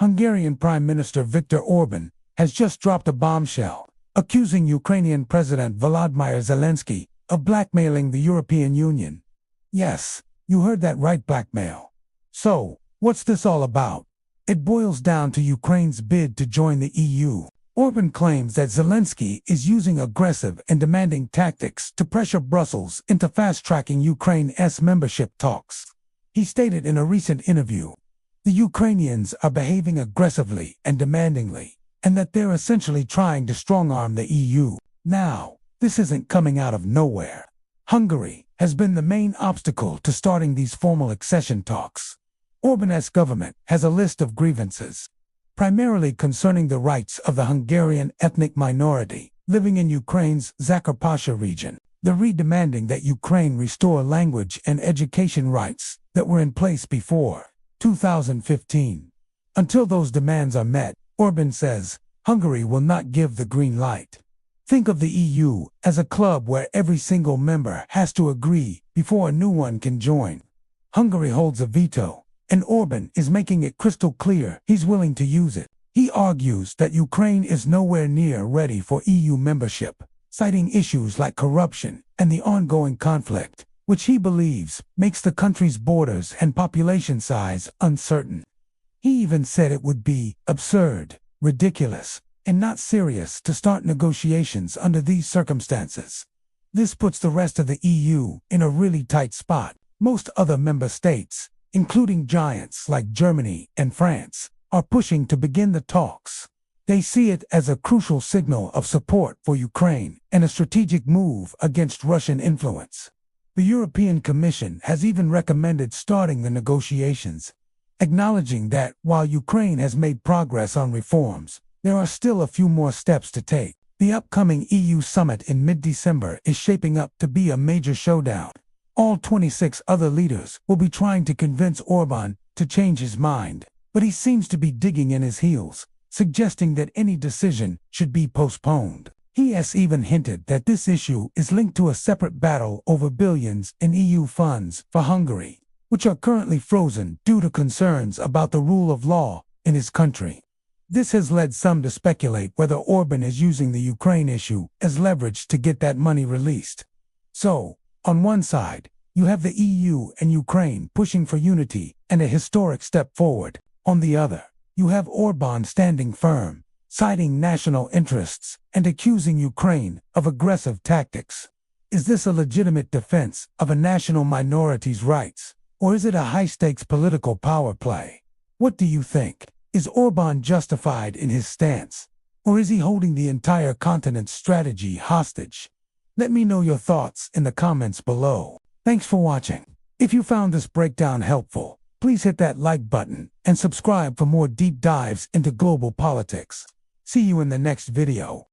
Hungarian Prime Minister Viktor Orbán has just dropped a bombshell, accusing Ukrainian President Volodymyr Zelenskyy of blackmailing the European Union. Yes, you heard that right, blackmail. So, what's this all about? It boils down to Ukraine's bid to join the EU. Orbán claims that Zelenskyy is using aggressive and demanding tactics to pressure Brussels into fast-tracking Ukraine's membership talks. He stated in a recent interview, "The Ukrainians are behaving aggressively and demandingly, and that they're essentially trying to strong-arm the EU. Now, this isn't coming out of nowhere. Hungary has been the main obstacle to starting these formal accession talks. Orbán's government has a list of grievances, primarily concerning the rights of the Hungarian ethnic minority living in Ukraine's Zakarpattia region. They're demanding that Ukraine restore language and education rights that were in place before 2015. Until those demands are met, Orbán says, Hungary will not give the green light. Think of the EU as a club where every single member has to agree before a new one can join. Hungary holds a veto, and Orbán is making it crystal clear he's willing to use it. He argues that Ukraine is nowhere near ready for EU membership, citing issues like corruption and the ongoing conflict, which he believes makes the country's borders and population size uncertain. He even said it would be absurd, ridiculous, and not serious to start negotiations under these circumstances. This puts the rest of the EU in a really tight spot. Most other member states, including giants like Germany and France, are pushing to begin the talks. They see it as a crucial signal of support for Ukraine and a strategic move against Russian influence. The European Commission has even recommended starting the negotiations, acknowledging that while Ukraine has made progress on reforms, there are still a few more steps to take. The upcoming EU summit in mid-December is shaping up to be a major showdown. All 26 other leaders will be trying to convince Orbán to change his mind, but he seems to be digging in his heels, suggesting that any decision should be postponed. He has even hinted that this issue is linked to a separate battle over billions in EU funds for Hungary, which are currently frozen due to concerns about the rule of law in his country. This has led some to speculate whether Orbán is using the Ukraine issue as leverage to get that money released. So, on one side, you have the EU and Ukraine pushing for unity and a historic step forward. On the other, you have Orbán standing firm, citing national interests and accusing Ukraine of aggressive tactics. Is this a legitimate defense of a national minority's rights, or is it a high-stakes political power play? What do you think? Is Orbán justified in his stance, or is he holding the entire continent's strategy hostage? Let me know your thoughts in the comments below. Thanks for watching. If you found this breakdown helpful, please hit that like button and subscribe for more deep dives into global politics. See you in the next video.